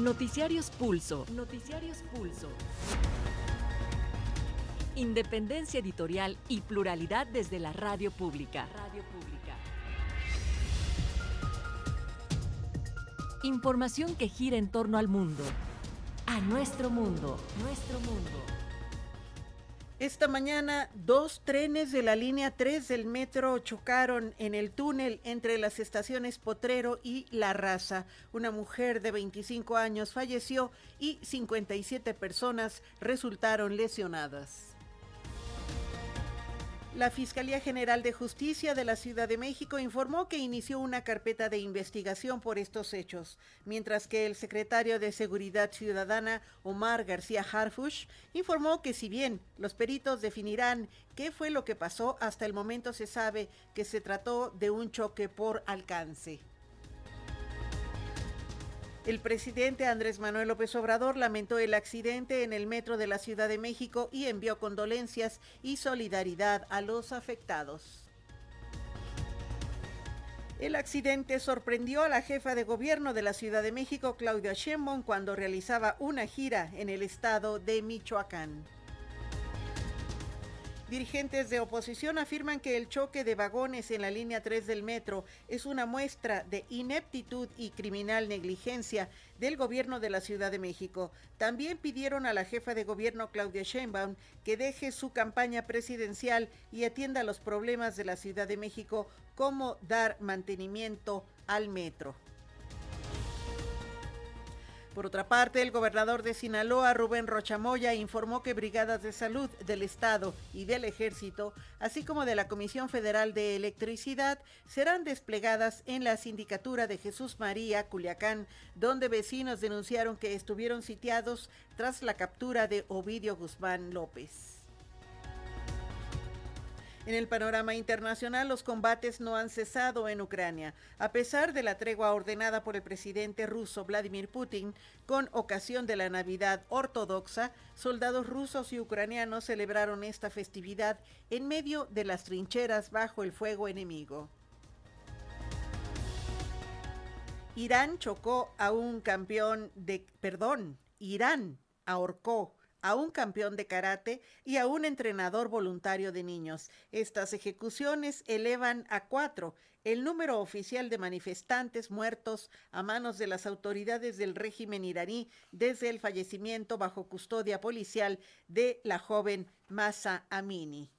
Noticiarios Pulso. Noticiarios Pulso. Independencia editorial y pluralidad desde la radio pública. Radio pública. Información que gira en torno al mundo. A nuestro mundo. Nuestro mundo. Esta mañana, 2 trenes de la línea 3 del metro chocaron en el túnel entre las estaciones Potrero y La Raza. Una mujer de 25 años falleció y 57 personas resultaron lesionadas. La Fiscalía General de Justicia de la Ciudad de México informó que inició una carpeta de investigación por estos hechos, mientras que el secretario de Seguridad Ciudadana, Omar García Harfuch, informó que si bien los peritos definirán qué fue lo que pasó, hasta el momento se sabe que se trató de un choque por alcance. El presidente Andrés Manuel López Obrador lamentó el accidente en el metro de la Ciudad de México y envió condolencias y solidaridad a los afectados. El accidente sorprendió a la jefa de gobierno de la Ciudad de México, Claudia Sheinbaum, cuando realizaba una gira en el estado de Michoacán. Dirigentes de oposición afirman que el choque de vagones en la línea 3 del metro es una muestra de ineptitud y criminal negligencia del gobierno de la Ciudad de México. También pidieron a la jefa de gobierno, Claudia Sheinbaum, que deje su campaña presidencial y atienda los problemas de la Ciudad de México, como dar mantenimiento al metro. Por otra parte, el gobernador de Sinaloa, Rubén Rocha Moya, informó que brigadas de salud del Estado y del Ejército, así como de la Comisión Federal de Electricidad, serán desplegadas en la sindicatura de Jesús María, Culiacán, donde vecinos denunciaron que estuvieron sitiados tras la captura de Ovidio Guzmán López. En el panorama internacional, los combates no han cesado en Ucrania, a pesar de la tregua ordenada por el presidente ruso Vladimir Putin con ocasión de la Navidad ortodoxa. Soldados rusos y ucranianos celebraron esta festividad en medio de las trincheras bajo el fuego enemigo. Irán ahorcó a un campeón de karate y a un entrenador voluntario de niños. Estas ejecuciones elevan a 4 el número oficial de manifestantes muertos a manos de las autoridades del régimen iraní desde el fallecimiento bajo custodia policial de la joven Mahsa Amini.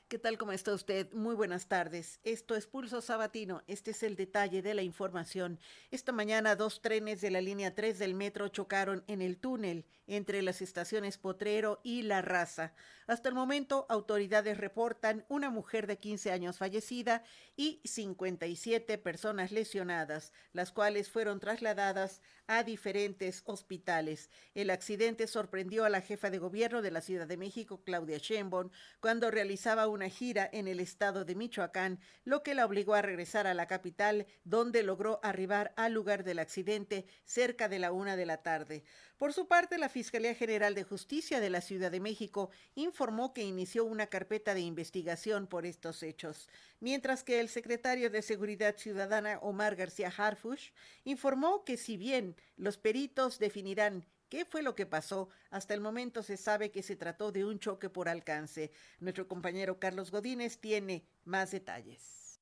¿Qué tal? ¿Cómo está usted? Muy buenas tardes. Esto es Pulso Sabatino. Este es el detalle de la información. Esta mañana 2 trenes de la línea 3 del metro chocaron en el túnel entre las estaciones Potrero y La Raza. Hasta el momento, autoridades reportan una mujer de 15 años fallecida y 57 personas lesionadas, las cuales fueron trasladadas a diferentes hospitales. El accidente sorprendió a la jefa de gobierno de la Ciudad de México, Claudia Sheinbaum, cuando realizaba una gira en el estado de Michoacán, lo que la obligó a regresar a la capital, donde logró arribar al lugar del accidente cerca de la 1 de la tarde. Por su parte, la Fiscalía General de Justicia de la Ciudad de México informó que inició una carpeta de investigación por estos hechos, mientras que el secretario de Seguridad Ciudadana, Omar García Harfuch, informó que si bien los peritos definirán ¿qué fue lo que pasó? Hasta el momento se sabe que se trató de un choque por alcance. Nuestro compañero Carlos Godínez tiene más detalles.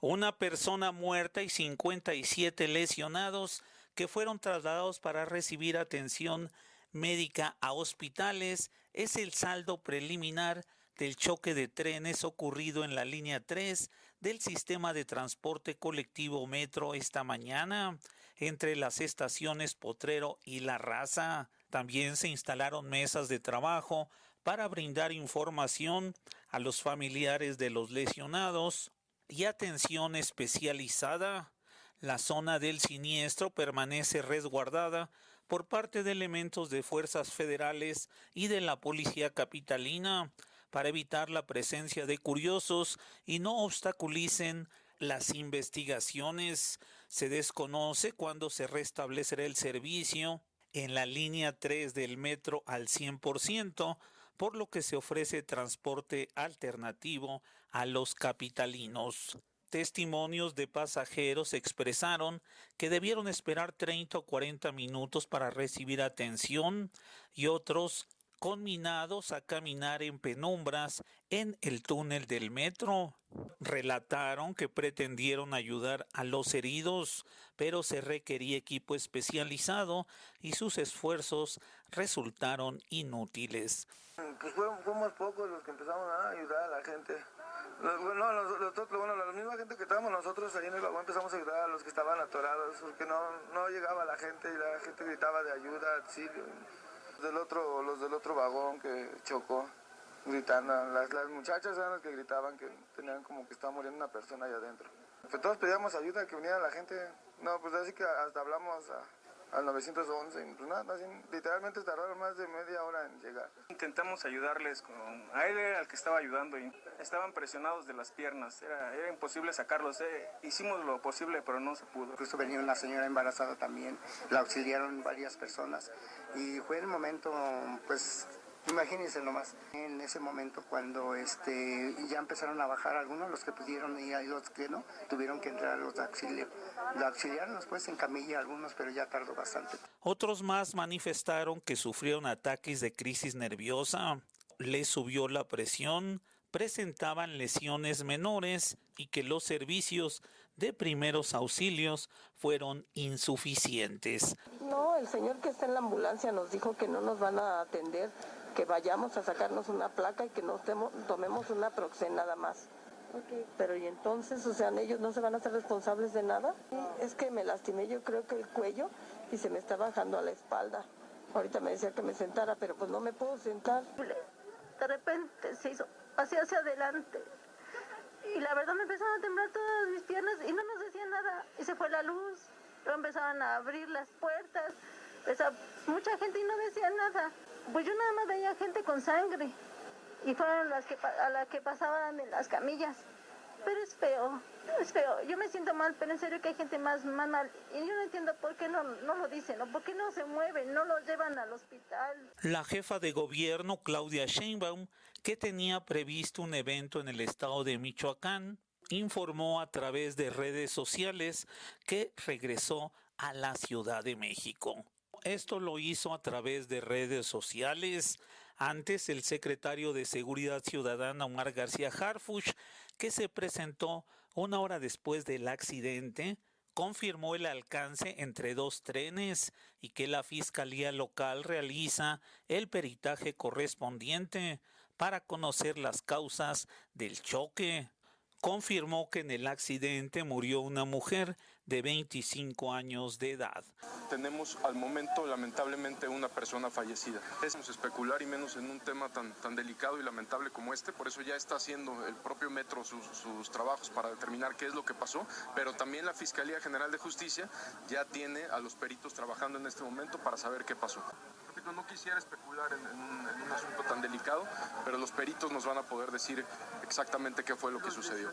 Una persona muerta y 57 lesionados que fueron trasladados para recibir atención médica a hospitales es el saldo preliminar del choque de trenes ocurrido en la línea 3 del sistema de transporte colectivo Metro esta mañana entre las estaciones Potrero y La Raza. También se instalaron mesas de trabajo para brindar información a los familiares de los lesionados y atención especializada. La zona del siniestro permanece resguardada por parte de elementos de fuerzas federales y de la policía capitalina para evitar la presencia de curiosos y no obstaculicen las investigaciones. Se desconoce cuándo se restablecerá el servicio en la línea 3 del metro al 100%, por lo que se ofrece transporte alternativo a los capitalinos. Testimonios de pasajeros expresaron que debieron esperar 30 o 40 minutos para recibir atención y otros conminados a caminar en penumbras en el túnel del metro. Relataron que pretendieron ayudar a los heridos, pero se requería equipo especializado y sus esfuerzos resultaron inútiles. Pues fuimos pocos los que empezamos a ayudar a la gente. La misma gente que estábamos nosotros ahí en el vagón empezamos a ayudar a los que estaban atorados, porque no llegaba la gente y la gente gritaba de ayuda, auxilio. Los del otro vagón que chocó, gritando. Las muchachas eran las que gritaban que tenían como que estaba muriendo una persona ahí adentro. Pues todos pedíamos ayuda, que viniera la gente. No, pues así que hasta hablamos al 911, y pues nada, así, literalmente tardaron más de media hora en llegar. Intentamos ayudarles, a él era el que estaba ayudando y estaban presionados de las piernas, era imposible sacarlos, hicimos lo posible pero no se pudo. Incluso venía una señora embarazada también, la auxiliaron varias personas y fue el momento, pues imagínense nomás, en ese momento cuando ya empezaron a bajar algunos, los que pudieron y los que no, tuvieron que entrar los de auxilio. Lo auxiliaron después en camilla algunos, pero ya tardó bastante. Otros más manifestaron que sufrieron ataques de crisis nerviosa, les subió la presión, presentaban lesiones menores y que los servicios de primeros auxilios fueron insuficientes. No, el señor que está en la ambulancia nos dijo que no nos van a atender, que vayamos a sacarnos una placa y que nos tomemos una Proxen nada más. Okay. Pero y entonces, o sea, ellos no se van a hacer responsables de nada. Es que me lastimé, yo creo que el cuello y se me está bajando a la espalda. Ahorita me decía que me sentara, pero pues no me puedo sentar. De repente se hizo hacia adelante y la verdad me empezaron a temblar todas mis piernas y no nos decían nada y se fue la luz. Luego empezaban a abrir las puertas, mucha gente y no decían nada. Pues yo nada más veía gente con sangre y fueron las que pasaban en las camillas. Pero es feo. Yo me siento mal, pero en serio que hay gente más mal. Y yo no entiendo por qué no lo dicen, o por qué no se mueven, no lo llevan al hospital. La jefa de gobierno, Claudia Sheinbaum, que tenía previsto un evento en el estado de Michoacán, informó a través de redes sociales que regresó a la Ciudad de México. Esto lo hizo a través de redes sociales. Antes, el secretario de Seguridad Ciudadana, Omar García Harfuch, que se presentó una hora después del accidente, confirmó el alcance entre dos trenes y que la Fiscalía Local realiza el peritaje correspondiente para conocer las causas del choque. Confirmó que en el accidente murió una mujer de 25 años de edad. Tenemos al momento lamentablemente una persona fallecida. Es especular y menos en un tema tan delicado y lamentable como este, por eso ya está haciendo el propio metro sus trabajos para determinar qué es lo que pasó, pero también la Fiscalía General de Justicia ya tiene a los peritos trabajando en este momento para saber qué pasó. No quisiera especular en un asunto tan delicado, pero los peritos nos van a poder decir exactamente qué fue lo que sucedió.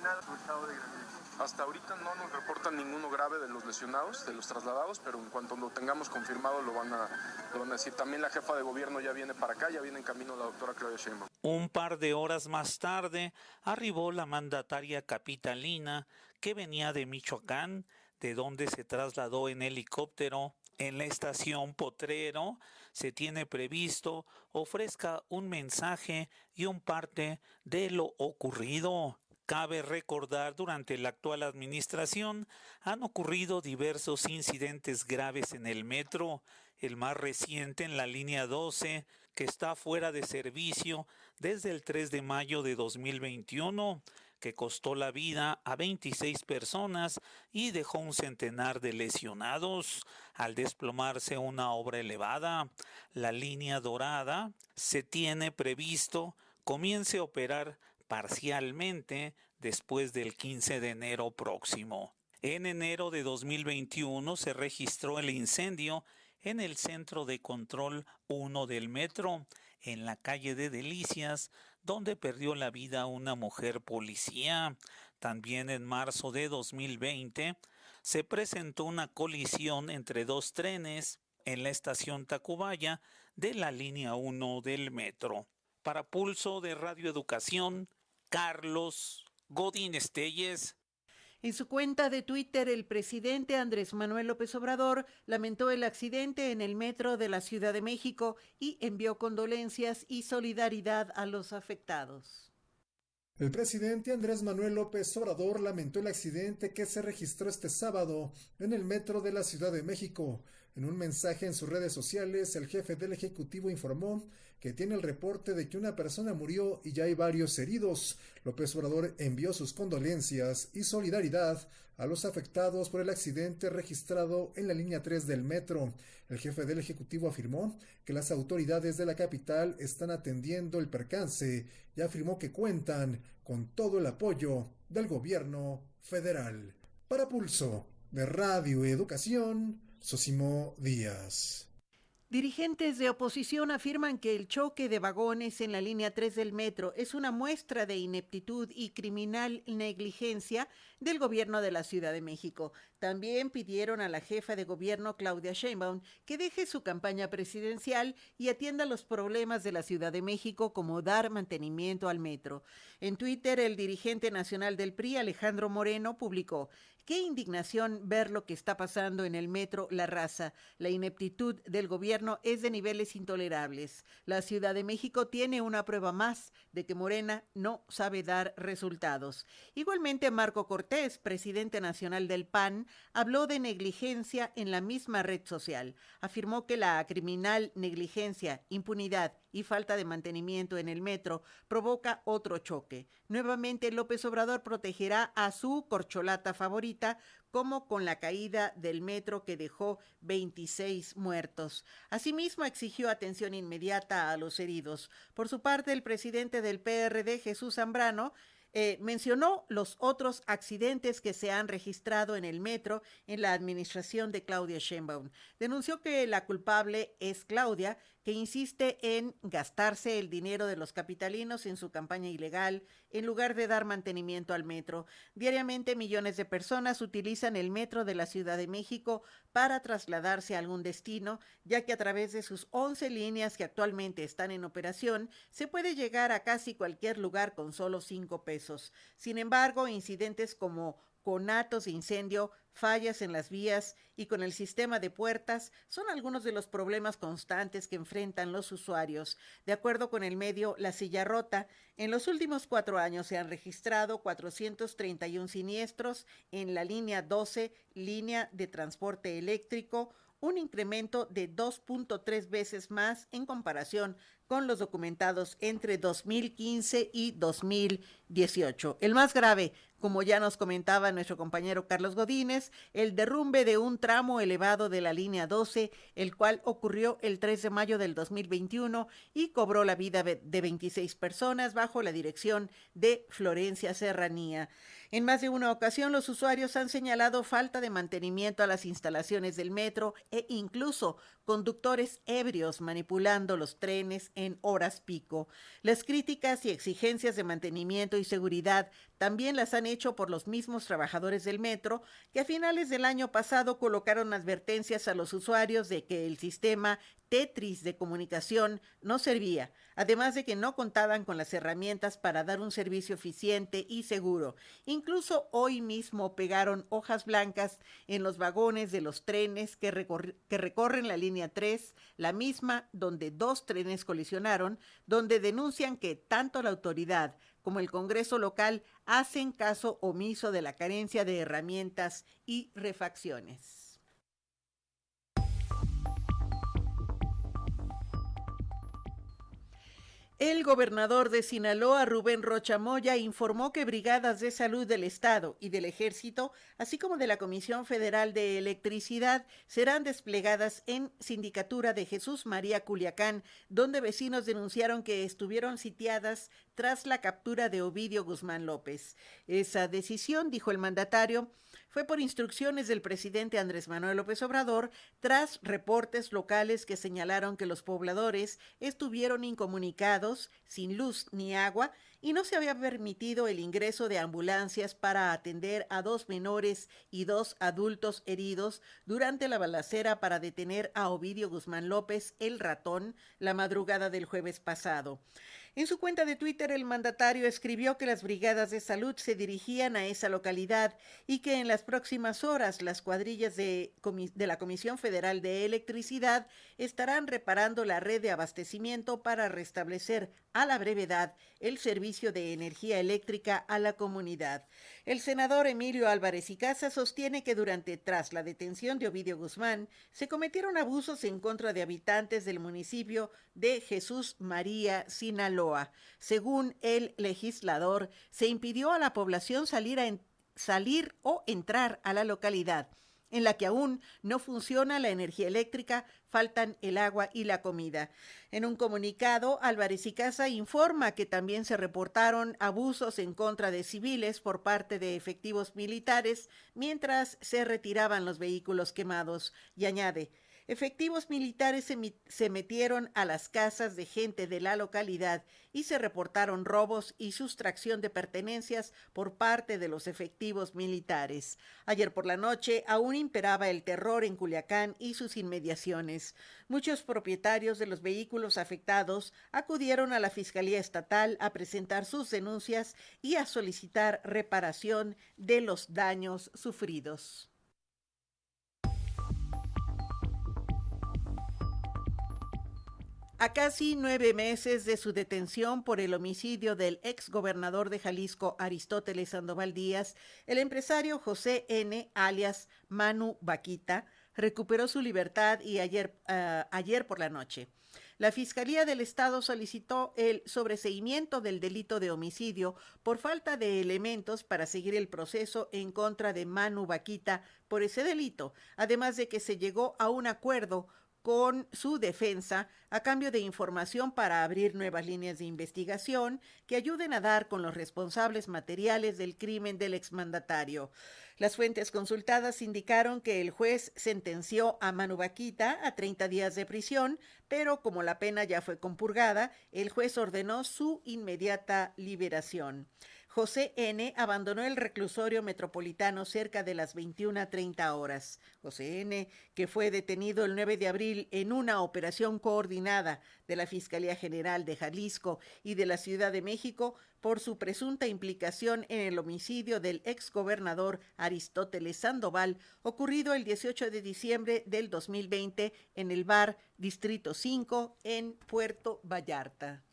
Hasta ahorita no nos reportan ninguno grave de los lesionados, de los trasladados, pero en cuanto lo tengamos confirmado lo van a decir. También la jefa de gobierno ya viene para acá, ya viene en camino la doctora Claudia Sheinbaum. Un par de horas más tarde arribó la mandataria capitalina que venía de Michoacán, de donde se trasladó en helicóptero. En la estación Potrero se tiene previsto ofrezca un mensaje y un parte de lo ocurrido. Cabe recordar, durante la actual administración han ocurrido diversos incidentes graves en el metro, el más reciente en la línea 12, que está fuera de servicio desde el 3 de mayo de 2021, que costó la vida a 26 personas y dejó un centenar de lesionados al desplomarse una obra elevada. La línea dorada se tiene previsto comience a operar parcialmente después del 15 de enero próximo. En enero de 2021 se registró el incendio en el Centro de Control 1 del metro, en la calle de Delicias, donde perdió la vida una mujer policía. También en marzo de 2020 se presentó una colisión entre dos trenes en la estación Tacubaya de la línea 1 del metro. Para Pulso de Radio Educación, Carlos Godínez Telles. En su cuenta de Twitter, el presidente Andrés Manuel López Obrador lamentó el accidente en el metro de la Ciudad de México y envió condolencias y solidaridad a los afectados. El presidente Andrés Manuel López Obrador lamentó el accidente que se registró este sábado en el metro de la Ciudad de México. En un mensaje en sus redes sociales, el jefe del Ejecutivo informó que tiene el reporte de que una persona murió y ya hay varios heridos. López Obrador envió sus condolencias y solidaridad a los afectados por el accidente registrado en la línea 3 del metro. El jefe del Ejecutivo afirmó que las autoridades de la capital están atendiendo el percance y afirmó que cuentan con todo el apoyo del gobierno federal. Para Pulso de Radio Educación, Sosimo Díaz. Dirigentes de oposición afirman que el choque de vagones en la línea 3 del metro es una muestra de ineptitud y criminal negligencia del gobierno de la Ciudad de México. También pidieron a la jefa de gobierno, Claudia Sheinbaum, que deje su campaña presidencial y atienda los problemas de la Ciudad de México, como dar mantenimiento al metro. En Twitter, el dirigente nacional del PRI, Alejandro Moreno, publicó: «Qué indignación ver lo que está pasando en el metro La Raza. La ineptitud del gobierno es de niveles intolerables. La Ciudad de México tiene una prueba más de que Morena no sabe dar resultados». Igualmente, Marco Cortés, presidente nacional del PAN, habló de negligencia en la misma red social. Afirmó que la criminal negligencia, impunidad y falta de mantenimiento en el metro provoca otro choque. Nuevamente, López Obrador protegerá a su corcholata favorita, como con la caída del metro que dejó 26 muertos. Asimismo, exigió atención inmediata a los heridos. Por su parte, el presidente del PRD, Jesús Zambrano, mencionó los otros accidentes que se han registrado en el metro en la administración de Claudia Sheinbaum. Denunció que la culpable es Claudia, que insiste en gastarse el dinero de los capitalinos en su campaña ilegal, en lugar de dar mantenimiento al metro. Diariamente, millones de personas utilizan el metro de la Ciudad de México para trasladarse a algún destino, ya que a través de sus 11 líneas que actualmente están en operación, se puede llegar a casi cualquier lugar con solo 5 pesos. Sin embargo, incidentes como conatos de incendio, fallas en las vías y con el sistema de puertas son algunos de los problemas constantes que enfrentan los usuarios. De acuerdo con el medio La Silla Rota, en los últimos 4 años se han registrado 431 siniestros en la línea 12, línea de transporte eléctrico, un incremento de 2.3 veces más en comparación con los documentados entre 2015 y 2018. El más grave, como ya nos comentaba nuestro compañero Carlos Godínez, el derrumbe de un tramo elevado de la línea 12, el cual ocurrió el 3 de mayo del 2021 y cobró la vida de 26 personas bajo la dirección de Florencia Serranía. En más de una ocasión, los usuarios han señalado falta de mantenimiento a las instalaciones del metro e incluso conductores ebrios manipulando los trenes en horas pico. Las críticas y exigencias de mantenimiento y seguridad también las han hecho por los mismos trabajadores del metro, que a finales del año pasado colocaron advertencias a los usuarios de que el sistema Tetris de comunicación no servía, además de que no contaban con las herramientas para dar un servicio eficiente y seguro. Incluso hoy mismo pegaron hojas blancas en los vagones de los trenes que recorren la línea 3, la misma donde 2 trenes colisionaron, donde denuncian que tanto la autoridad como el Congreso local hacen caso omiso de la carencia de herramientas y refacciones. El gobernador de Sinaloa, Rubén Rocha Moya, informó que brigadas de salud del Estado y del Ejército, así como de la Comisión Federal de Electricidad, serán desplegadas en Sindicatura de Jesús María, Culiacán, donde vecinos denunciaron que estuvieron sitiadas tras la captura de Ovidio Guzmán López. Esa decisión, dijo el mandatario, fue por instrucciones del presidente Andrés Manuel López Obrador, tras reportes locales que señalaron que los pobladores estuvieron incomunicados, sin luz ni agua, y no se había permitido el ingreso de ambulancias para atender a 2 menores y 2 adultos heridos durante la balacera para detener a Ovidio Guzmán López, el ratón, la madrugada del jueves pasado. En su cuenta de Twitter, el mandatario escribió que las brigadas de salud se dirigían a esa localidad y que en las próximas horas las cuadrillas de la Comisión Federal de Electricidad estarán reparando la red de abastecimiento para restablecer a la brevedad el servicio de energía eléctrica a la comunidad. El senador Emilio Álvarez y Casa sostiene que tras la detención de Ovidio Guzmán, se cometieron abusos en contra de habitantes del municipio de Jesús María, Sinaloa. Según el legislador, se impidió a la población salir o entrar a la localidad, en la que aún no funciona la energía eléctrica, faltan el agua y la comida. En un comunicado, Álvarez y Casa informa que también se reportaron abusos en contra de civiles por parte de efectivos militares mientras se retiraban los vehículos quemados, y añade: efectivos militares se metieron a las casas de gente de la localidad y se reportaron robos y sustracción de pertenencias por parte de los efectivos militares. Ayer por la noche aún imperaba el terror en Culiacán y sus inmediaciones. Muchos propietarios de los vehículos afectados acudieron a la Fiscalía Estatal a presentar sus denuncias y a solicitar reparación de los daños sufridos. A casi 9 meses de su detención por el homicidio del exgobernador de Jalisco, Aristóteles Sandoval Díaz, el empresario José N., alias Manu Vaquita, recuperó su libertad y ayer por la noche. La Fiscalía del Estado solicitó el sobreseimiento del delito de homicidio por falta de elementos para seguir el proceso en contra de Manu Vaquita por ese delito, además de que se llegó a un acuerdo con su defensa a cambio de información para abrir nuevas líneas de investigación que ayuden a dar con los responsables materiales del crimen del exmandatario. Las fuentes consultadas indicaron que el juez sentenció a Manu Vaquita a 30 días de prisión, pero como la pena ya fue compurgada, el juez ordenó su inmediata liberación. José N. abandonó el reclusorio metropolitano cerca de las 21:30 horas. José N., que fue detenido el 9 de abril en una operación coordinada de la Fiscalía General de Jalisco y de la Ciudad de México por su presunta implicación en el homicidio del exgobernador Aristóteles Sandoval, ocurrido el 18 de diciembre del 2020 en el bar Distrito 5 en Puerto Vallarta.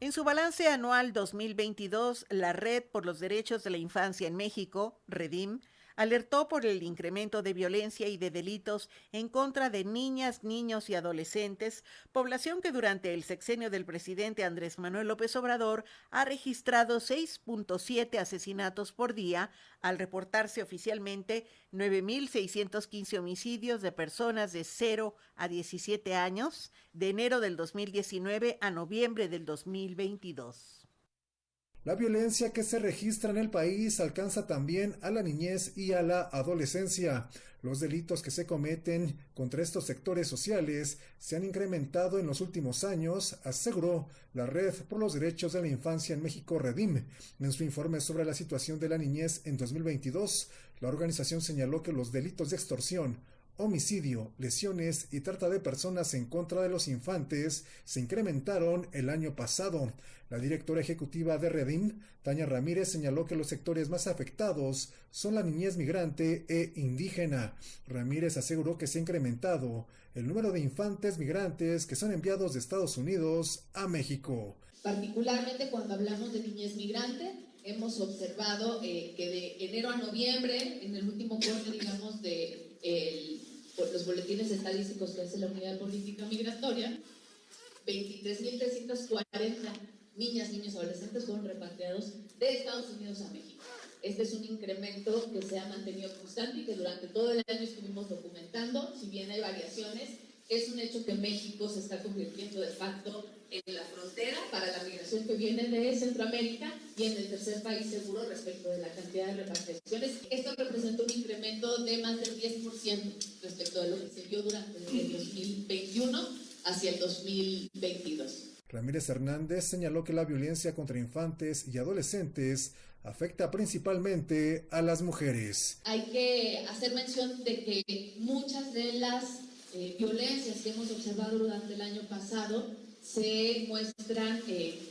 En su balance anual 2022, la Red por los Derechos de la Infancia en México, REDIM, alertó por el incremento de violencia y de delitos en contra de niñas, niños y adolescentes, población que durante el sexenio del presidente Andrés Manuel López Obrador ha registrado 6.7 asesinatos por día, al reportarse oficialmente 9.615 homicidios de personas de 0 a 17 años, de enero del 2019 a noviembre del 2022. La violencia que se registra en el país alcanza también a la niñez y a la adolescencia. Los delitos que se cometen contra estos sectores sociales se han incrementado en los últimos años, aseguró la Red por los Derechos de la Infancia en México, REDIM. En su informe sobre la situación de la niñez en 2022, la organización señaló que los delitos de extorsión, homicidio, lesiones y trata de personas en contra de los infantes se incrementaron el año pasado. La directora ejecutiva de REDIM, Tania Ramírez, señaló que los sectores más afectados son la niñez migrante e indígena. Ramírez aseguró que se ha incrementado el número de infantes migrantes que son enviados de Estados Unidos a México. Particularmente cuando hablamos de niñez migrante, hemos observado que de enero a noviembre, en el último corte, digamos, de los boletines estadísticos que hace la Unidad de Política Migratoria, 23.340 niñas, niños y adolescentes fueron repatriados de Estados Unidos a México. Este es un incremento que se ha mantenido constante y que durante todo el año estuvimos documentando. Si bien hay variaciones, es un hecho que México se está convirtiendo de facto en la frontera para la migración que viene de Centroamérica y en el tercer país seguro respecto de la cantidad de repatriaciones. Esto representa un incremento de más del 10% respecto a lo que se vio durante el 2021 hacia hacia el 2022. Ramírez Hernández señaló que la violencia contra infantes y adolescentes afecta principalmente a las mujeres. Hay que hacer mención de que muchas de las violencias que hemos observado durante el año pasado se muestran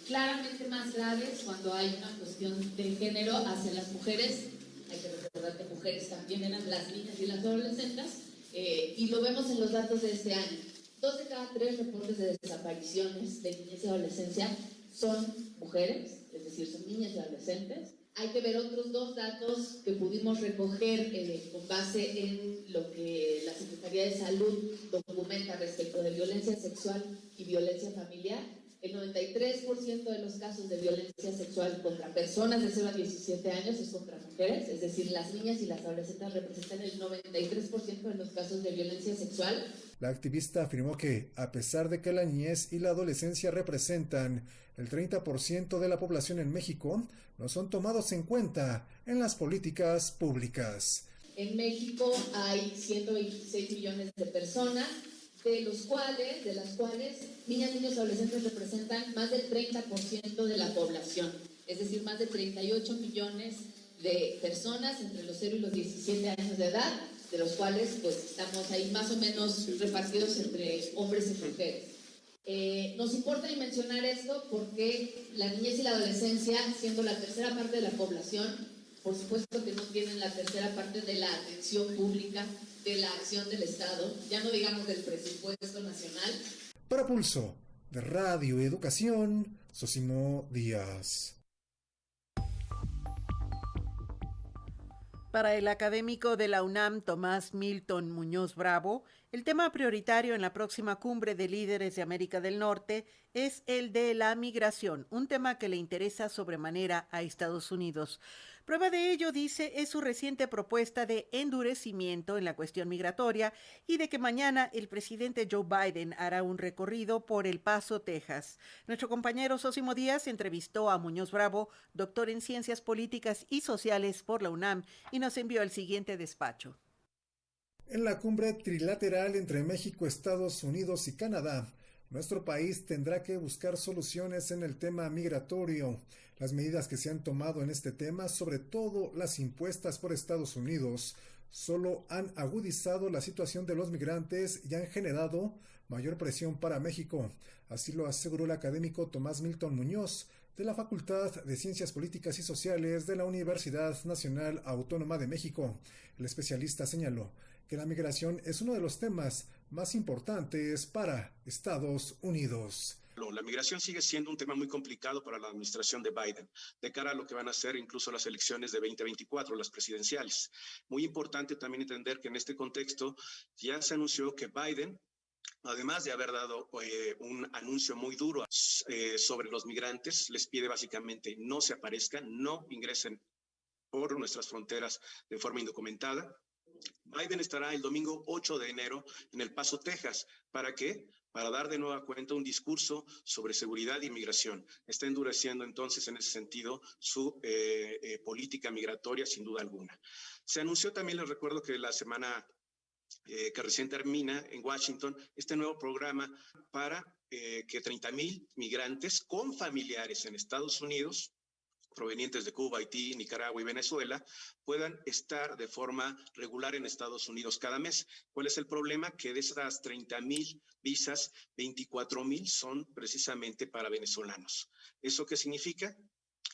claramente más graves cuando hay una cuestión de género hacia las mujeres. Hay que recordar que mujeres también eran las niñas y las adolescentes, y lo vemos en los datos de este año. 2 de cada 3 reportes de desapariciones de niñez y adolescencia son mujeres, es decir, son niñas y adolescentes. Hay que ver otros 2 datos que pudimos recoger con base en lo que la Secretaría de Salud documenta respecto de violencia sexual y violencia familiar. El 93% de los casos de violencia sexual contra personas de 0 a 17 años es contra mujeres, es decir, las niñas y las adolescentes representan el 93% de los casos de violencia sexual. La activista afirmó que, a pesar de que la niñez y la adolescencia representan el 30% de la población en México, no son tomados en cuenta en las políticas públicas. En México hay 126 millones de personas, de las cuales niñas, niños y adolescentes representan más del 30% de la población, es decir, más de 38 millones de personas entre los 0 y los 17 años de edad, de los cuales pues estamos ahí más o menos repartidos entre hombres y mujeres. Nos importa mencionar esto porque la niñez y la adolescencia, siendo la tercera parte de la población, por supuesto que no tienen la tercera parte de la atención pública, de la acción del Estado, ya no digamos del presupuesto nacional. Para Pulso de Radio Educación, Sosimo Díaz. Para el académico de la UNAM, Tomás Milton Muñoz Bravo, el tema prioritario en la próxima cumbre de líderes de América del Norte es el de la migración, un tema que le interesa sobremanera a Estados Unidos. Prueba de ello, dice, es su reciente propuesta de endurecimiento en la cuestión migratoria y de que mañana el presidente Joe Biden hará un recorrido por El Paso, Texas. Nuestro compañero Sosimo Díaz entrevistó a Muñoz Bravo, doctor en Ciencias Políticas y Sociales por la UNAM, y nos envió el siguiente despacho. En la cumbre trilateral entre México, Estados Unidos y Canadá, nuestro país tendrá que buscar soluciones en el tema migratorio. Las medidas que se han tomado en este tema, sobre todo las impuestas por Estados Unidos, solo han agudizado la situación de los migrantes y han generado mayor presión para México. Así lo aseguró el académico Tomás Milton Muñoz, de la Facultad de Ciencias Políticas y Sociales de la Universidad Nacional Autónoma de México. El especialista señaló que la migración es uno de los temas más importantes para Estados Unidos. La migración sigue siendo un tema muy complicado para la administración de Biden, de cara a lo que van a ser incluso las elecciones de 2024, las presidenciales. Muy importante también entender que en este contexto ya se anunció que Biden, además de haber dado un anuncio muy duro sobre los migrantes, les pide básicamente no se aparezcan, no ingresen por nuestras fronteras de forma indocumentada. Biden estará el domingo 8 de enero en El Paso, Texas. ¿Para qué? Para dar de nueva cuenta un discurso sobre seguridad e inmigración. Está endureciendo entonces en ese sentido su política migratoria, sin duda alguna. Se anunció también, les recuerdo que la semana que recién termina en Washington, este nuevo programa para que 30,000 migrantes con familiares en Estados Unidos, provenientes de Cuba, Haití, Nicaragua y Venezuela, puedan estar de forma regular en Estados Unidos cada mes. ¿Cuál es el problema? Que de esas 30,000 visas, 24,000 son precisamente para venezolanos. ¿Eso qué significa?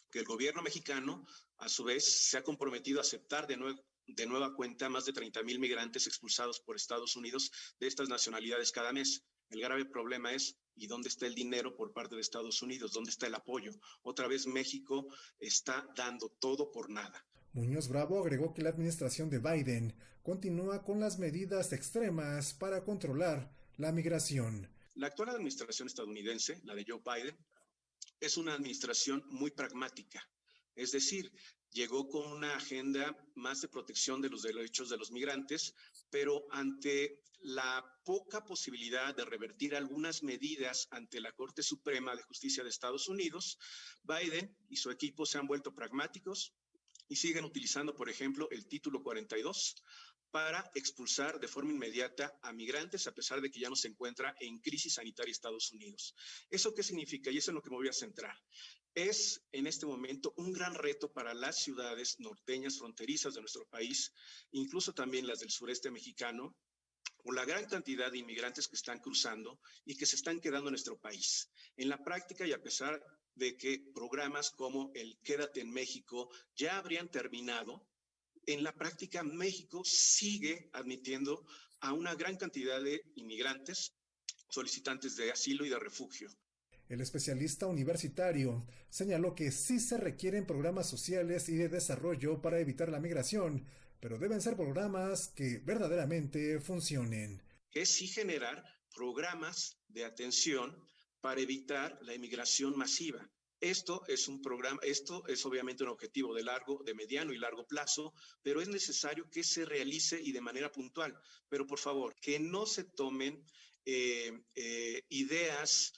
Que el gobierno mexicano, a su vez, se ha comprometido a aceptar de nueva cuenta más de 30,000 migrantes expulsados por Estados Unidos de estas nacionalidades cada mes. El grave problema es, ¿y dónde está el dinero por parte de Estados Unidos? ¿Dónde está el apoyo? Otra vez México está dando todo por nada. Muñoz Bravo agregó que la administración de Biden continúa con las medidas extremas para controlar la migración. La actual administración estadounidense, la de Joe Biden, es una administración muy pragmática. Es decir, llegó con una agenda más de protección de los derechos de los migrantes, pero ante la poca posibilidad de revertir algunas medidas ante la Corte Suprema de Justicia de Estados Unidos, Biden y su equipo se han vuelto pragmáticos y siguen utilizando, por ejemplo, el título 42 para expulsar de forma inmediata a migrantes, a pesar de que ya no se encuentra en crisis sanitaria Estados Unidos. ¿Eso qué significa? Y eso es en lo que me voy a centrar. Es en este momento un gran reto para las ciudades norteñas fronterizas de nuestro país, incluso también las del sureste mexicano, por la gran cantidad de inmigrantes que están cruzando y que se están quedando en nuestro país. En la práctica, y a pesar de que programas como el Quédate en México ya habrían terminado, en la práctica México sigue admitiendo a una gran cantidad de inmigrantes solicitantes de asilo y de refugio. El especialista universitario señaló que sí se requieren programas sociales y de desarrollo para evitar la migración, pero deben ser programas que verdaderamente funcionen. Que sí generar programas de atención para evitar la inmigración masiva. Esto es un programa, esto es obviamente un objetivo de mediano y largo plazo, pero es necesario que se realice y de manera puntual. Pero por favor, que no se tomen ideas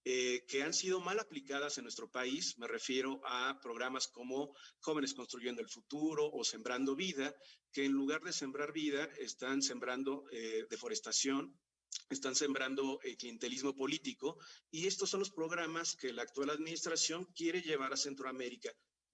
que han sido mal aplicadas en nuestro país. Me refiero a programas como Jóvenes Construyendo el Futuro o Sembrando Vida, que en lugar de sembrar vida están sembrando deforestación, están sembrando clientelismo político, y estos son los programas que la actual administración quiere llevar a Centroamérica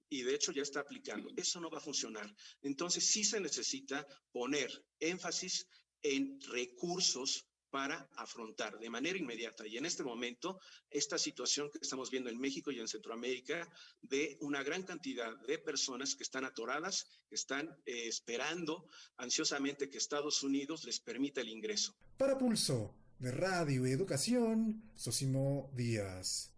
y de hecho ya está aplicando. Eso no va a funcionar. Entonces sí se necesita poner énfasis en recursos para afrontar de manera inmediata y en este momento esta situación que estamos viendo en México y en Centroamérica de una gran cantidad de personas que están atoradas, que están esperando ansiosamente que Estados Unidos les permita el ingreso. Para Pulso de Radio y Educación, Sosimo Díaz.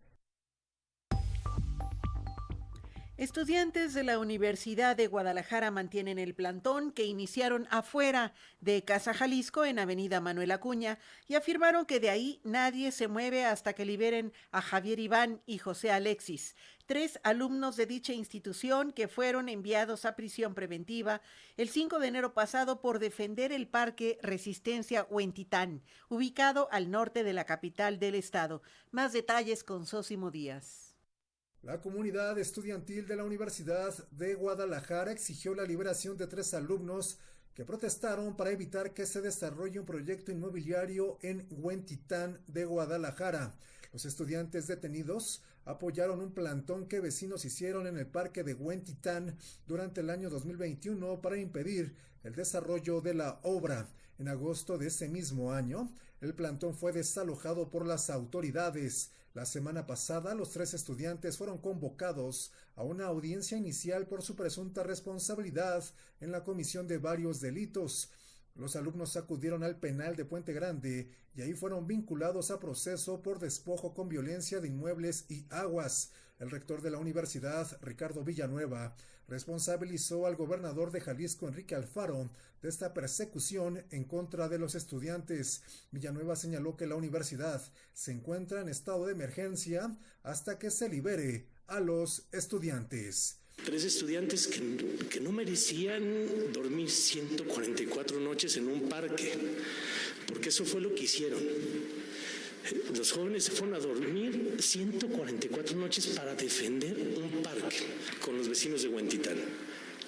Estudiantes de la Universidad de Guadalajara mantienen el plantón que iniciaron afuera de Casa Jalisco en Avenida Manuel Acuña y afirmaron que de ahí nadie se mueve hasta que liberen a Javier Iván y José Alexis, 3 alumnos de dicha institución que fueron enviados a prisión preventiva el 5 de enero pasado por defender el Parque Resistencia Huentitán, ubicado al norte de la capital del estado. Más detalles con Sosimo Díaz. La comunidad estudiantil de la Universidad de Guadalajara exigió la liberación de 3 alumnos que protestaron para evitar que se desarrolle un proyecto inmobiliario en Huentitán de Guadalajara. Los estudiantes detenidos apoyaron un plantón que vecinos hicieron en el parque de Huentitán durante el año 2021 para impedir el desarrollo de la obra. En agosto de ese mismo año, el plantón fue desalojado por las autoridades. La semana pasada, los 3 estudiantes fueron convocados a una audiencia inicial por su presunta responsabilidad en la comisión de varios delitos. Los alumnos acudieron al penal de Puente Grande y ahí fueron vinculados a proceso por despojo con violencia de inmuebles y aguas. El rector de la universidad, Ricardo Villanueva, responsabilizó al gobernador de Jalisco, Enrique Alfaro, de esta persecución en contra de los estudiantes. Villanueva señaló que la universidad se encuentra en estado de emergencia hasta que se libere a los estudiantes. 3 estudiantes que no merecían dormir 144 noches en un parque, porque eso fue lo que hicieron. Los jóvenes se fueron a dormir 144 noches para defender un parque con los vecinos de Huentitán.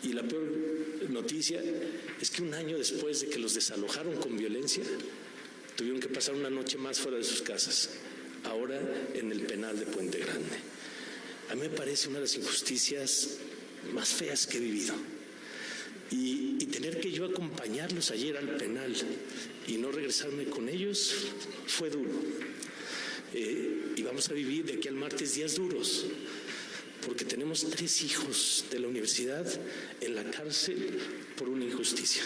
Y la peor noticia es que un año después de que los desalojaron con violencia, tuvieron que pasar una noche más fuera de sus casas, ahora en el penal de Puente Grande. A mí me parece una de las injusticias más feas que he vivido. Y tener que yo acompañarlos ayer al penal y no regresarme con ellos fue duro. Y vamos a vivir de aquí al martes días duros, porque tenemos 3 hijos de la universidad en la cárcel por una injusticia.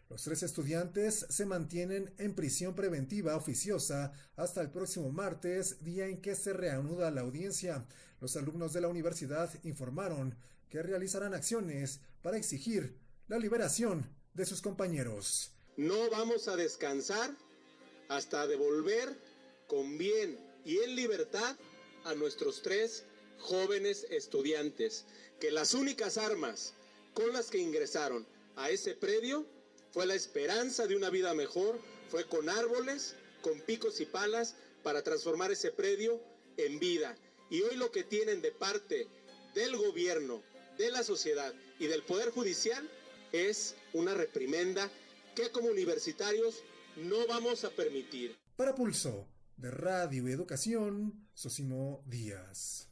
Los 3 estudiantes se mantienen en prisión preventiva oficiosa hasta el próximo martes, día en que se reanuda la audiencia. Los alumnos de la universidad informaron que realizarán acciones para exigir la liberación de sus compañeros. No vamos a descansar hasta devolver con bien y en libertad a nuestros 3 jóvenes estudiantes, que las únicas armas con las que ingresaron a ese predio fue la esperanza de una vida mejor, fue con árboles, con picos y palas para transformar ese predio en vida. Y hoy lo que tienen de parte del gobierno, de la sociedad y del Poder Judicial es una reprimenda que como universitarios no vamos a permitir. Para Pulso de Radio y Educación, Sosimo Díaz.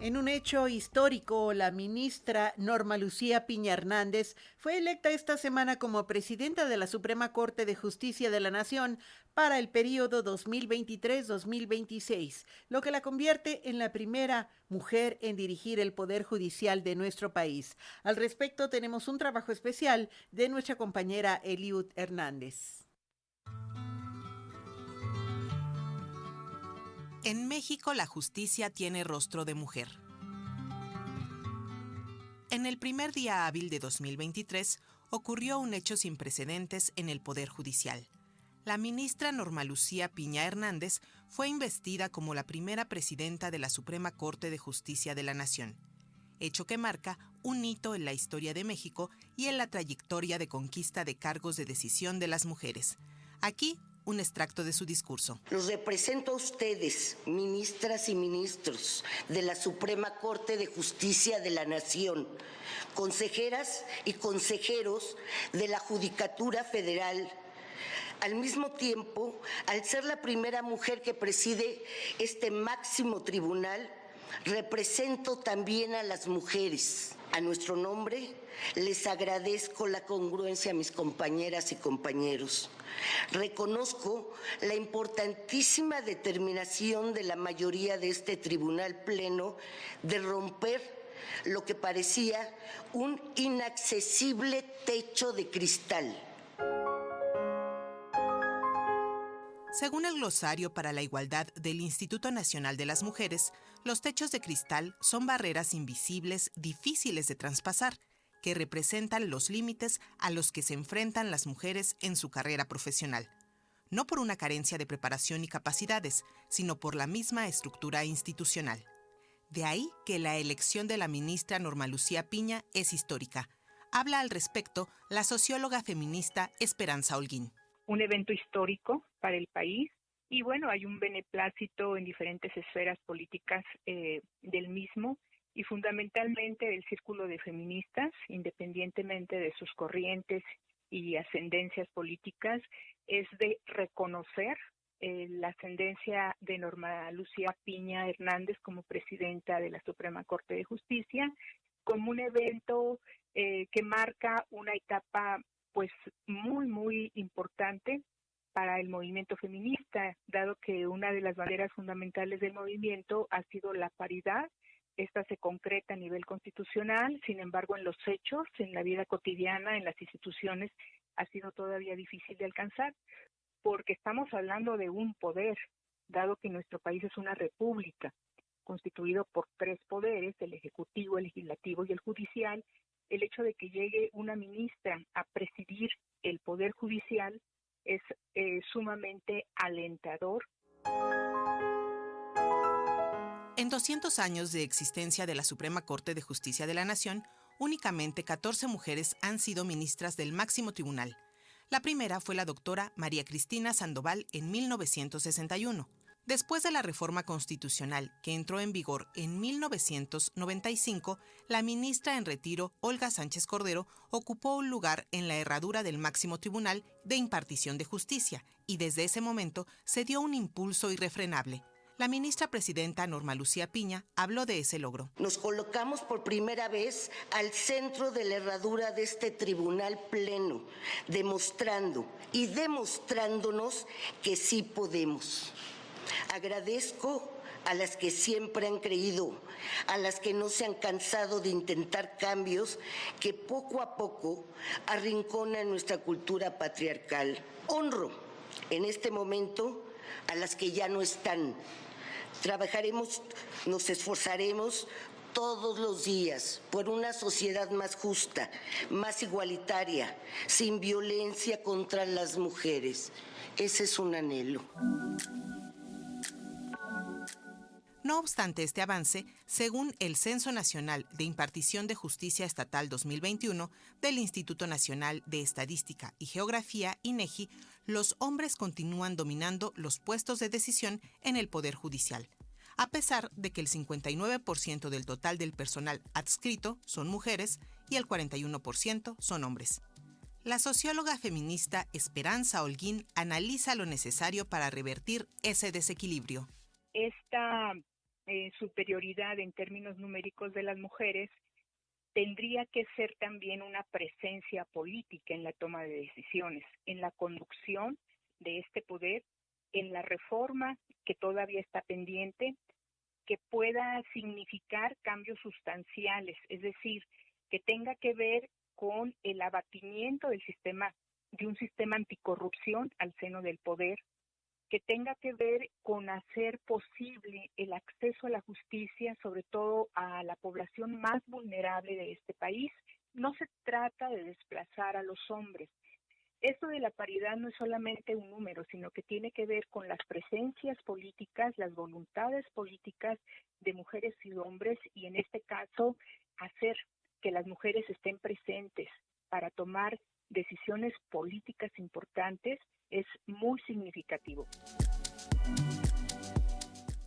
En un hecho histórico, la ministra Norma Lucía Piña Hernández fue electa esta semana como presidenta de la Suprema Corte de Justicia de la Nación para el periodo 2023-2026, lo que la convierte en la primera mujer en dirigir el Poder Judicial de nuestro país. Al respecto, tenemos un trabajo especial de nuestra compañera Eliud Hernández. En México, la justicia tiene rostro de mujer. En el primer día hábil de 2023, ocurrió un hecho sin precedentes en el Poder Judicial. La ministra Norma Lucía Piña Hernández fue investida como la primera presidenta de la Suprema Corte de Justicia de la Nación, hecho que marca un hito en la historia de México y en la trayectoria de conquista de cargos de decisión de las mujeres. Aquí, un extracto de su discurso. Los represento a ustedes, ministras y ministros de la Suprema Corte de Justicia de la Nación, consejeras y consejeros de la Judicatura Federal. Al mismo tiempo, al ser la primera mujer que preside este máximo tribunal, represento también a las mujeres. A nuestro nombre, les agradezco la congruencia a mis compañeras y compañeros. Reconozco la importantísima determinación de la mayoría de este tribunal pleno de romper lo que parecía un inaccesible techo de cristal. Según el glosario para la igualdad del Instituto Nacional de las Mujeres, los techos de cristal son barreras invisibles difíciles de traspasar, que representan los límites a los que se enfrentan las mujeres en su carrera profesional, no por una carencia de preparación y capacidades, sino por la misma estructura institucional. De ahí que la elección de la ministra Norma Lucía Piña es histórica. Habla al respecto la socióloga feminista Esperanza Holguín. Un evento histórico para el país y bueno, hay un beneplácito en diferentes esferas políticas del mismo y fundamentalmente el círculo de feministas, independientemente de sus corrientes y ascendencias políticas, es de reconocer la ascendencia de Norma Lucía Piña Hernández como presidenta de la Suprema Corte de Justicia, como un evento que marca una etapa pues muy, muy importante para el movimiento feminista, dado que una de las banderas fundamentales del movimiento ha sido la paridad. Esta se concreta a nivel constitucional, sin embargo, en los hechos, en la vida cotidiana, en las instituciones, ha sido todavía difícil de alcanzar, porque estamos hablando de un poder, dado que nuestro país es una república, constituido por 3 poderes, el ejecutivo, el legislativo y el judicial. El hecho de que llegue una ministra a presidir el Poder Judicial es sumamente alentador. En 200 años de existencia de la Suprema Corte de Justicia de la Nación, únicamente 14 mujeres han sido ministras del máximo tribunal. La primera fue la doctora María Cristina Sandoval en 1961. Después de la reforma constitucional que entró en vigor en 1995, la ministra en retiro, Olga Sánchez Cordero, ocupó un lugar en la herradura del máximo tribunal de impartición de justicia y desde ese momento se dio un impulso irrefrenable. La ministra presidenta Norma Lucía Piña habló de ese logro. Nos colocamos por primera vez al centro de la herradura de este tribunal pleno, demostrando y demostrándonos que sí podemos. Agradezco a las que siempre han creído, a las que no se han cansado de intentar cambios que poco a poco arrinconan nuestra cultura patriarcal. Honro en este momento a las que ya no están. Trabajaremos, nos esforzaremos todos los días por una sociedad más justa, más igualitaria, sin violencia contra las mujeres. Ese es un anhelo. No obstante este avance, según el Censo Nacional de Impartición de Justicia Estatal 2021 del Instituto Nacional de Estadística y Geografía, INEGI, los hombres continúan dominando los puestos de decisión en el Poder Judicial. a pesar de que el 59% del total del personal adscrito son mujeres y el 41% son hombres. La socióloga feminista Esperanza Holguín analiza lo necesario para revertir ese desequilibrio. Esta superioridad en términos numéricos de las mujeres tendría que ser también una presencia política en la toma de decisiones, en la conducción de este poder, en la reforma que todavía está pendiente, que pueda significar cambios sustanciales, es decir, que tenga que ver con el abatimiento de un sistema anticorrupción al seno del poder, que tenga que ver con hacer posible el acceso a la justicia, sobre todo a la población más vulnerable de este país. No se trata de desplazar a los hombres. Esto de la paridad no es solamente un número, sino que tiene que ver con las presencias políticas, las voluntades políticas de mujeres y hombres, y en este caso hacer que las mujeres estén presentes para tomar decisiones políticas importantes es muy significativo.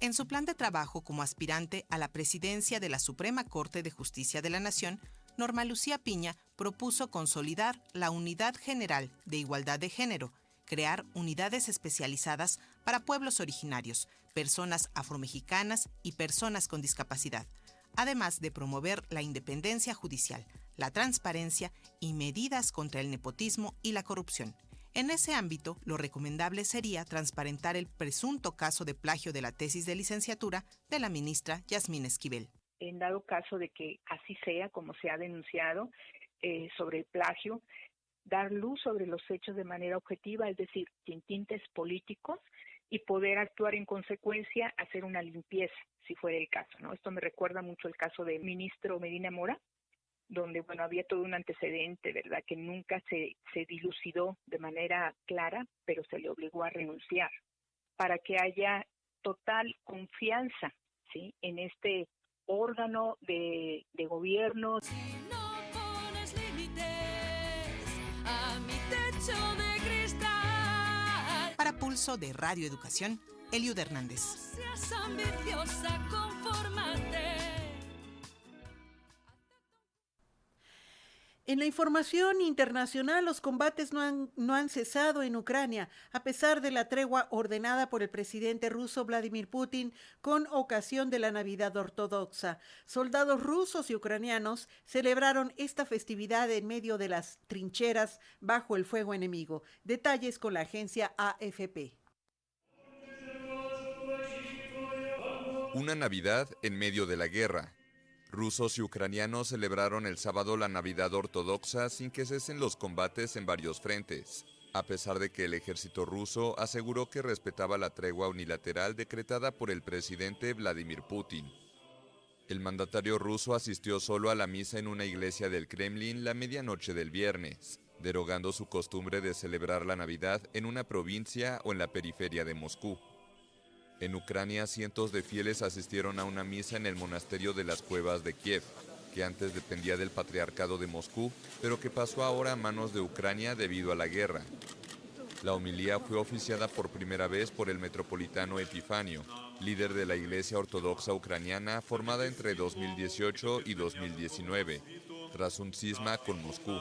En su plan de trabajo como aspirante a la presidencia de la Suprema Corte de Justicia de la Nación, Norma Lucía Piña propuso consolidar la Unidad General de Igualdad de Género, crear unidades especializadas para pueblos originarios, personas afromexicanas y personas con discapacidad, además de promover la independencia judicial, la transparencia y medidas contra el nepotismo y la corrupción. En ese ámbito, lo recomendable sería transparentar el presunto caso de plagio de la tesis de licenciatura de la ministra Yasmín Esquivel. En dado caso de que así sea, como se ha denunciado sobre el plagio, dar luz sobre los hechos de manera objetiva, es decir, sin tintes políticos, y poder actuar en consecuencia, hacer una limpieza, si fuera el caso, ¿no? Esto me recuerda mucho el caso del ministro Medina Mora, donde, bueno, había todo un antecedente, ¿verdad?, que nunca se dilucidó de manera clara, pero se le obligó a renunciar, para que haya total confianza, ¿sí?, en este órgano de gobierno. Si no pones límites a mi techo de cristal. Para Pulso de Radio Educación, Eliud Hernández. No seas ambiciosa, confórmate. En la información internacional, los combates no han cesado en Ucrania, a pesar de la tregua ordenada por el presidente ruso Vladimir Putin con ocasión de la Navidad Ortodoxa. Soldados rusos y ucranianos celebraron esta festividad en medio de las trincheras bajo el fuego enemigo. Detalles con la agencia AFP. Una Navidad en medio de la guerra. Rusos y ucranianos celebraron el sábado la Navidad ortodoxa sin que cesen los combates en varios frentes, a pesar de que el ejército ruso aseguró que respetaba la tregua unilateral decretada por el presidente Vladimir Putin. El mandatario ruso asistió solo a la misa en una iglesia del Kremlin la medianoche del viernes, derogando su costumbre de celebrar la Navidad en una provincia o en la periferia de Moscú. En Ucrania, cientos de fieles asistieron a una misa en el monasterio de las Cuevas de Kiev, que antes dependía del Patriarcado de Moscú, pero que pasó ahora a manos de Ucrania debido a la guerra. La homilía fue oficiada por primera vez por el metropolitano Epifanio, líder de la Iglesia Ortodoxa Ucraniana formada entre 2018 y 2019, tras un cisma con Moscú.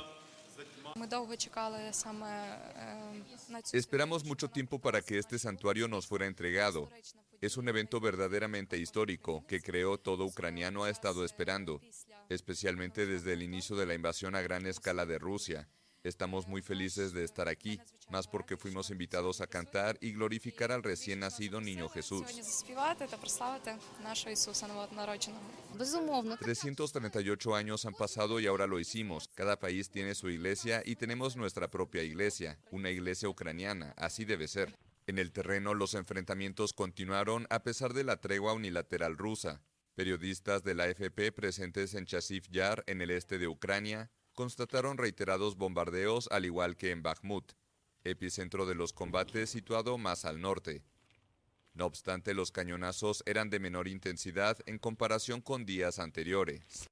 Esperamos mucho tiempo para que este santuario nos fuera entregado. Es un evento verdaderamente histórico que creo todo ucraniano ha estado esperando, especialmente desde el inicio de la invasión a gran escala de Rusia. Estamos muy felices de estar aquí, más porque fuimos invitados a cantar y glorificar al recién nacido niño Jesús. 338 años han pasado y ahora lo hicimos. Cada país tiene su iglesia y tenemos nuestra propia iglesia, una iglesia ucraniana, así debe ser. En el terreno los enfrentamientos continuaron a pesar de la tregua unilateral rusa. Periodistas de la AFP presentes en Chasiv Yar, en el este de Ucrania, constataron reiterados bombardeos al igual que en Bakhmut, epicentro de los combates situado más al norte. No obstante, los cañonazos eran de menor intensidad en comparación con días anteriores.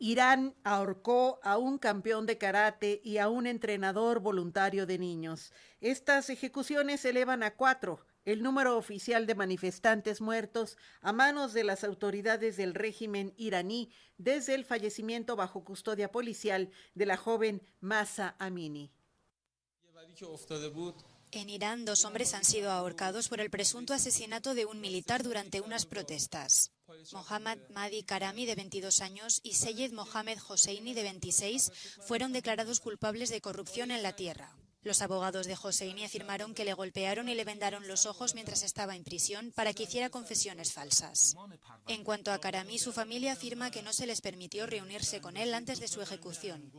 Irán ahorcó a un campeón de karate y a un entrenador voluntario de niños. Estas ejecuciones se elevan a 4, el número oficial de manifestantes muertos a manos de las autoridades del régimen iraní desde el fallecimiento bajo custodia policial de la joven Mahsa Amini. En Irán, 2 hombres han sido ahorcados por el presunto asesinato de un militar durante unas protestas. Mohammad Mahdi Karami, de 22 años, y Seyed Mohammed Hosseini, de 26, fueron declarados culpables de corrupción en la tierra. Los abogados de Hosseini afirmaron que le golpearon y le vendaron los ojos mientras estaba en prisión para que hiciera confesiones falsas. En cuanto a Karami, su familia afirma que no se les permitió reunirse con él antes de su ejecución.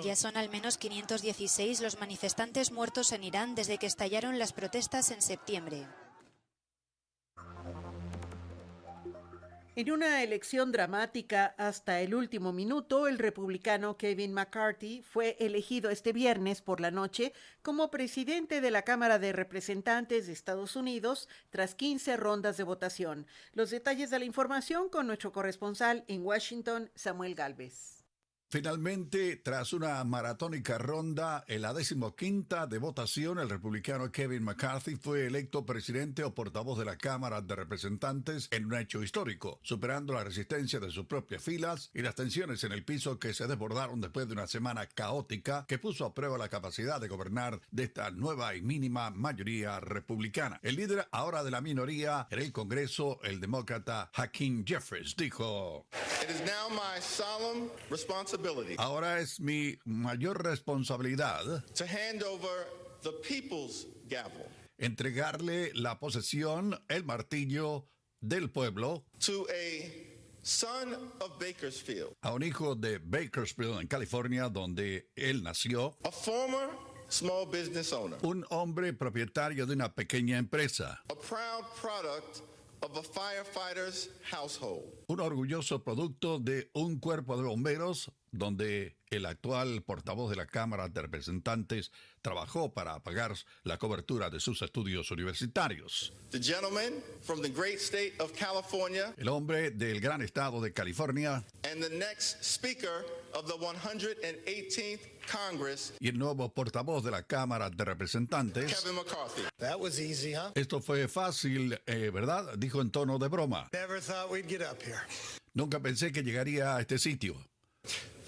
Ya son al menos 516 los manifestantes muertos en Irán desde que estallaron las protestas en septiembre. En una elección dramática hasta el último minuto, el republicano Kevin McCarthy fue elegido este viernes por la noche como presidente de la Cámara de Representantes de Estados Unidos tras 15 rondas de votación. Los detalles de la información con nuestro corresponsal en Washington, Samuel Gálvez. Finalmente, tras una maratónica ronda, en la 15ª de votación, el republicano Kevin McCarthy fue electo presidente o portavoz de la Cámara de Representantes en un hecho histórico, superando la resistencia de sus propias filas y las tensiones en el piso que se desbordaron después de una semana caótica que puso a prueba la capacidad de gobernar de esta nueva y mínima mayoría republicana. El líder ahora de la minoría en el Congreso, el demócrata Hakeem Jeffries, dijo: It is now my solemn responsibility. Ahora es mi mayor responsabilidad To hand over the people's gavel. Entregarle la posesión, el martillo del pueblo, To a son of Bakersfield. A un hijo de Bakersfield, en California, donde él nació. A former small business owner. Un hombre propietario de una pequeña empresa. A proud product of a firefighter's household. Un orgulloso producto de un cuerpo de bomberos donde el actual portavoz de la Cámara de Representantes trabajó para pagar la cobertura de sus estudios universitarios. The gentleman from the great state of California. El hombre del gran estado de California. And the next speaker of the 118th Congress. Y el nuevo portavoz de la Cámara de Representantes. Kevin McCarthy. That was easy, huh? Esto fue fácil, ¿verdad? Dijo en tono de broma. Never thought we'd get up here. Nunca pensé que llegaría a este sitio.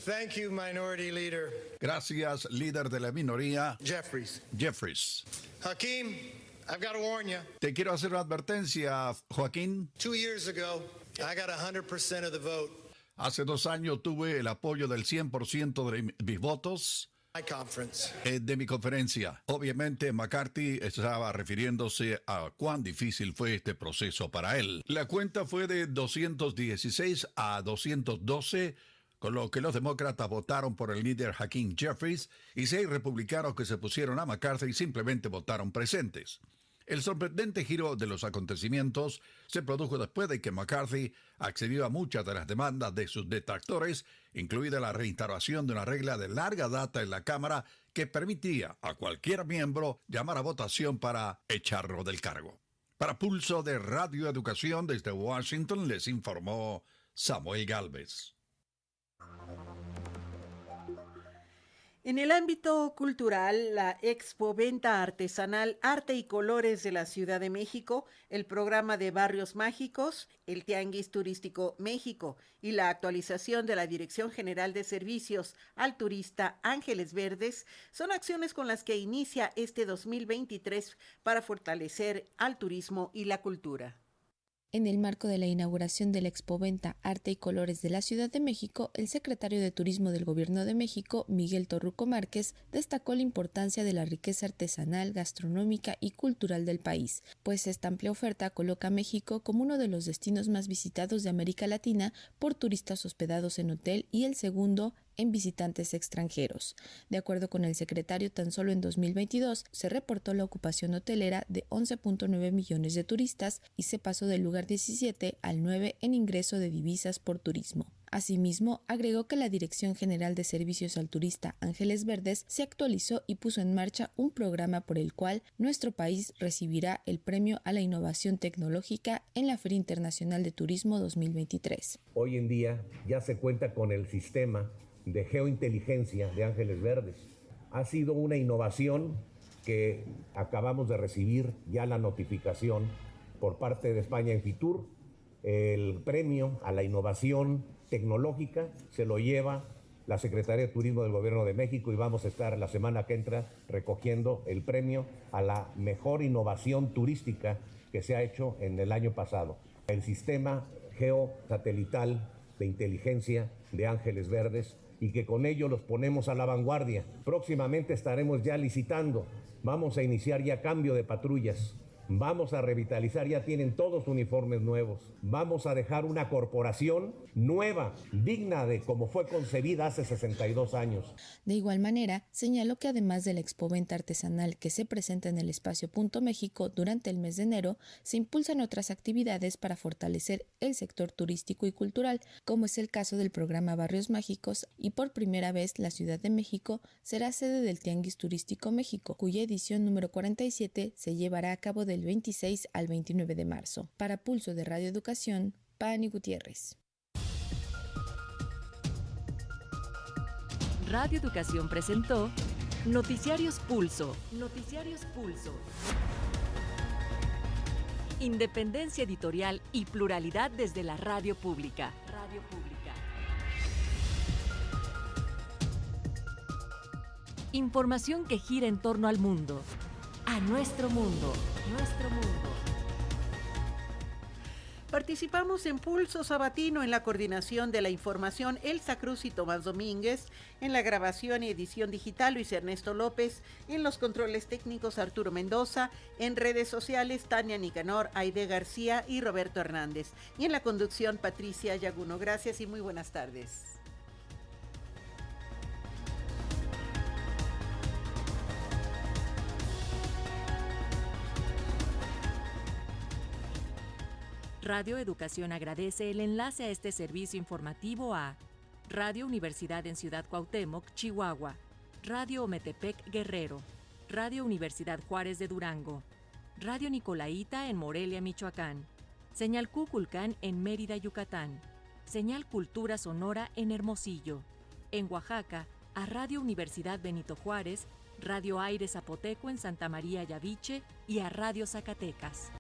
Thank you, Minority Leader. Gracias, líder de la minoría. Jeffries. Hakeem, I've got to warn you. Te quiero hacer una advertencia, Joaquín. 2 years ago, I got 100% of the vote. Hace 2 años tuve el apoyo del 100% de mis votos. De mi conferencia. Obviamente McCarthy estaba refiriéndose a cuán difícil fue este proceso para él. La cuenta fue de 216 a 212, con lo que los demócratas votaron por el líder Hakeem Jeffries y 6 republicanos que se pusieron a McCarthy simplemente votaron presentes. El sorprendente giro de los acontecimientos se produjo después de que McCarthy accedió a muchas de las demandas de sus detractores, incluida la reinstauración de una regla de larga data en la Cámara que permitía a cualquier miembro llamar a votación para echarlo del cargo. Para Pulso de Radio Educación desde Washington les informó Samuel Gálvez. En el ámbito cultural, la Expo Venta Artesanal Arte y Colores de la Ciudad de México, el programa de Barrios Mágicos, el Tianguis Turístico México y la actualización de la Dirección General de Servicios al Turista Ángeles Verdes son acciones con las que inicia este 2023 para fortalecer al turismo y la cultura. En el marco de la inauguración de la Expoventa Arte y Colores de la Ciudad de México, el secretario de Turismo del Gobierno de México, Miguel Torruco Márquez, destacó la importancia de la riqueza artesanal, gastronómica y cultural del país, pues esta amplia oferta coloca a México como uno de los destinos más visitados de América Latina por turistas hospedados en hotel y el segundo en visitantes extranjeros. De acuerdo con el secretario, tan solo en 2022 se reportó la ocupación hotelera de 11.9 millones de turistas y se pasó del lugar 17 al 9 en ingreso de divisas por turismo. Asimismo, agregó que la Dirección General de Servicios al Turista Ángeles Verdes se actualizó y puso en marcha un programa por el cual nuestro país recibirá el Premio a la Innovación Tecnológica en la Feria Internacional de Turismo 2023. Hoy en día ya se cuenta con el sistema de geointeligencia de Ángeles Verdes. Ha sido una innovación que acabamos de recibir ya la notificación por parte de España en Fitur. El premio a la innovación tecnológica se lo lleva la Secretaría de Turismo del Gobierno de México y vamos a estar la semana que entra recogiendo el premio a la mejor innovación turística que se ha hecho en el año pasado. El sistema geosatelital de inteligencia de Ángeles Verdes, y que con ello los ponemos a la vanguardia. Próximamente estaremos ya licitando, vamos a iniciar ya cambio de patrullas, vamos a revitalizar, ya tienen todos uniformes nuevos, vamos a dejar una corporación nueva, digna de como fue concebida hace 62 años. De igual manera, señaló que además de la expoventa artesanal que se presenta en el Espacio Punto México durante el mes de enero, se impulsan otras actividades para fortalecer el sector turístico y cultural, como es el caso del programa Barrios Mágicos, y por primera vez la Ciudad de México será sede del Tianguis Turístico México, cuya edición número 47 se llevará a cabo del 26 al 29 de marzo. Para Pulso de Radio Educación, Pani Gutiérrez. Radio Educación presentó Noticiarios Pulso. Noticiarios Pulso. Independencia editorial y pluralidad desde la radio pública. Radio Pública. Información que gira en torno al mundo. A nuestro mundo. Nuestro mundo. Participamos en Pulso Sabatino en la coordinación de la información Elsa Cruz y Tomás Domínguez, en la grabación y edición digital Luis Ernesto López, en los controles técnicos Arturo Mendoza, en redes sociales Tania Nicanor, Aide García y Roberto Hernández, y en la conducción Patricia Yaguno. Gracias y muy buenas tardes. Radio Educación agradece el enlace a este servicio informativo a Radio Universidad en Ciudad Cuauhtémoc, Chihuahua, Radio Ometepec, Guerrero, Radio Universidad Juárez de Durango, Radio Nicolaita en Morelia, Michoacán, Señal Cuculcán en Mérida, Yucatán, Señal Cultura Sonora en Hermosillo, en Oaxaca, a Radio Universidad Benito Juárez, Radio Aire Zapoteco en Santa María Yaviche y a Radio Zacatecas.